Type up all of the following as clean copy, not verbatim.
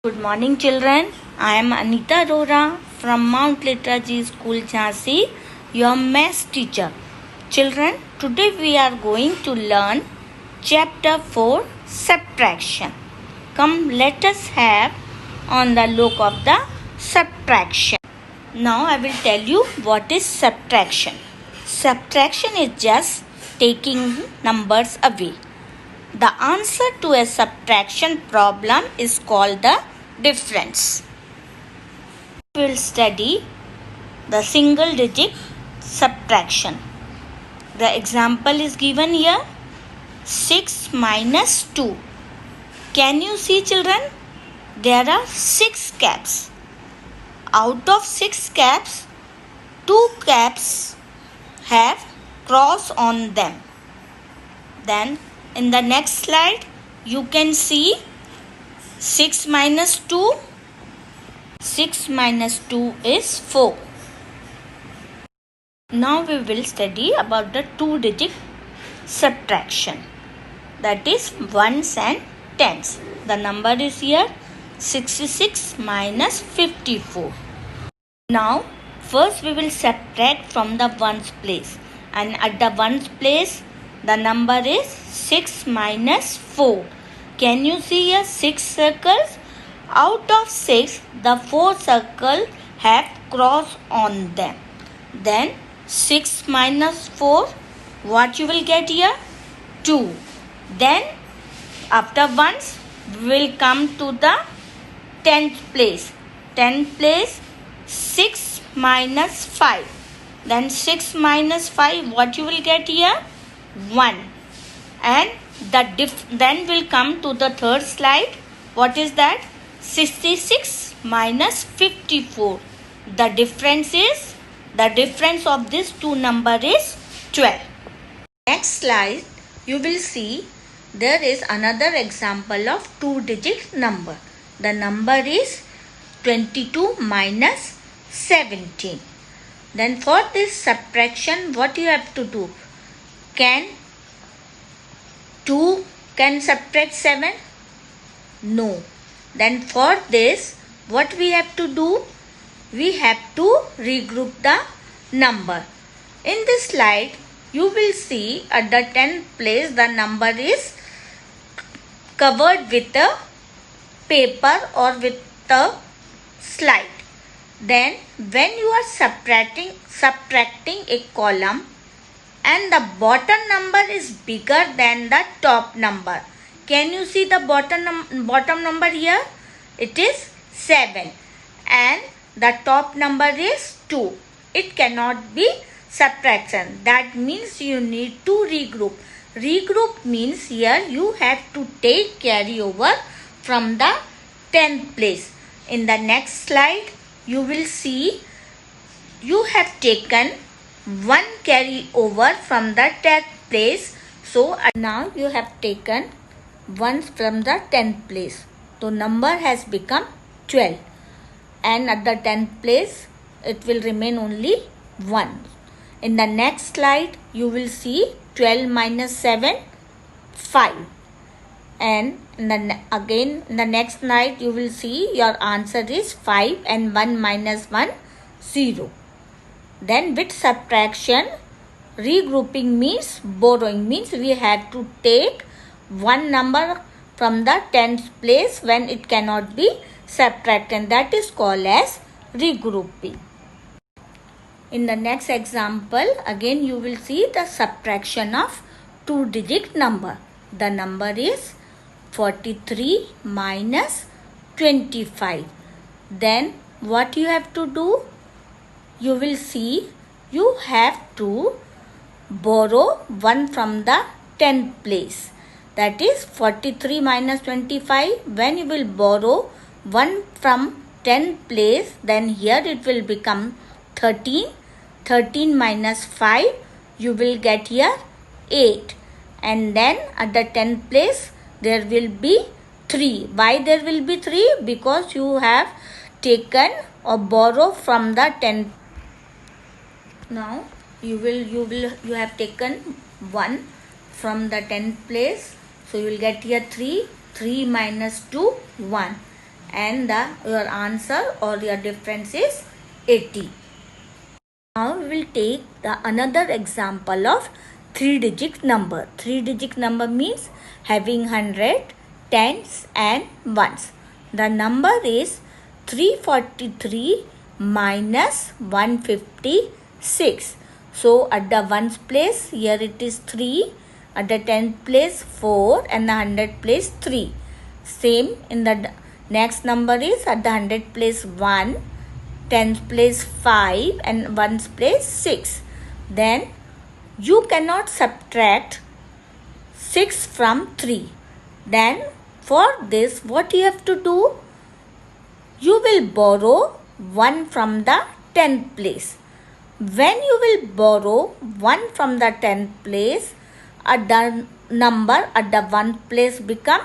Good morning, children. I am Anita Arora from Mount Litraji School, Jhansi, your maths teacher. Children, today we are going to learn Chapter 4 Subtraction. Come, let us have on the look of the subtraction. Now I will tell you what is subtraction. Subtraction is just taking numbers away. The answer to a subtraction problem is called the difference. We will study the single digit subtraction. The example is given here. 6 minus 2. Can you see, children? There are 6 caps. Out of 6 caps, 2 caps have cross on them. Then in the next slide, you can see 6 minus 2. 6 minus 2 is 4. Now we will study about the two-digit subtraction. That is ones and tens. The number is here 66 minus 54. Now first we will subtract from the ones place. And at the ones place, the number is 6 minus 4. Can you see here 6 circles? Out of 6, the 4 circles have cross on them. Then 6 minus 4, what you will get here? 2. Then after ones, we will come to the 10th place. 10th place, 6 minus 5. Then 6 minus 5, what you will get here? 1. And then we'll come to the third slide. What is that? 66 minus 54. The difference of these two numbers is 12. Next slide, you will see there is another example of two-digit number. The number is 22 minus 17. Then for this subtraction, what you have to do? Can 2 subtract 7? No. Then for this, what we have to do? We have to regroup the number. In this slide, you will see at the 10th place, the number is covered with a paper or with a slide. Then when you are subtracting a column, and the bottom number is bigger than the top number. Can you see the bottom number here? It is 7 and the top number is 2. It cannot be subtraction. That means you need to regroup. Regroup means here you have to take carryover from the 10th place. In the next slide, you will see you have taken one carry over from the 10th place. So now you have taken ones from the 10th place. So number has become 12. And at the 10th place, it will remain only 1. In the next slide, you will see 12 minus 7, 5. And in the next slide, you will see your answer is 5 and 1 minus 1, 0. Then with subtraction, regrouping means borrowing. Means we have to take one number from the 10th place when it cannot be subtracted. That is called as regrouping. In the next example, again you will see the subtraction of two-digit number. The number is 43 minus 25. Then what you have to do? You will see you have to borrow 1 from the 10th place. That is 43 minus 25. When you will borrow 1 from 10th place, then here it will become 13. 13 minus 5, you will get here 8. And then at the 10th place, there will be 3. Why there will be 3? Because you have taken or borrow from the 10th. Now you have taken 1 from the 10th place. So you will get here 3. 3 minus 2, 1. and your answer or your difference is 80. Now we will take another example of 3-digit number. 3-digit number means having 100, tens and ones. The number is 343 minus 156. So at the ones place, here it is 3. At the tenth place 4 and the 100 place 3. Same in the next number is at the 100 place 1. Tens place 5 and ones place 6. Then you cannot subtract 6 from 3. Then for this what you have to do? You will borrow 1 from the 10th place. When you will borrow 1 from the 10th place, the number at the 1st place become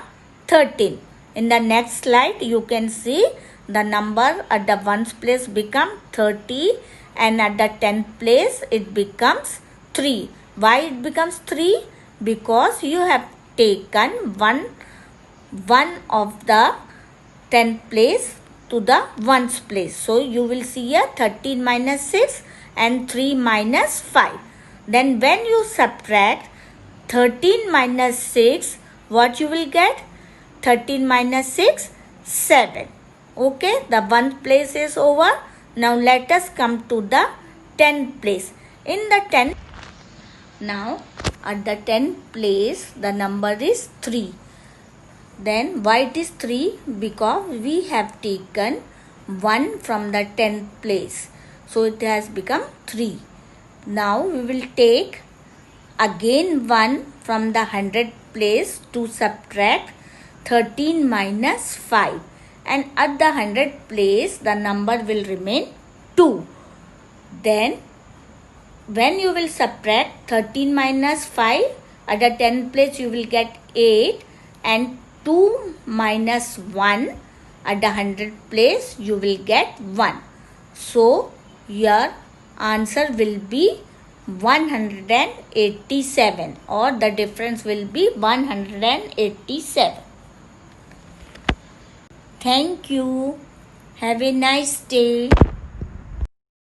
13. In the next slide you can see the number at the 1st place become 30 and at the 10th place it becomes 3. Why it becomes 3? Because you have taken one of the 10th place to the 1st place. So you will see here 13 minus 6 and 3 minus 5. Then when you subtract 13 minus 6, what you will get? 13 minus 6, 7. Okay, the 1st place is over. Now let us come to the 10th place. In the 10th, now at the 10th place the number is 3. Then why it is 3? Because we have taken 1 from the 10th place. So it has become 3. Now we will take again 1 from the 100th place to subtract 13 minus 5. And at the 100th place the number will remain 2. Then when you will subtract 13 minus 5, at the 10th place you will get 8 and 2 minus 1, at the 100th place you will get 1. So your answer will be 187 or the difference will be 187. Thank you. Have a nice day.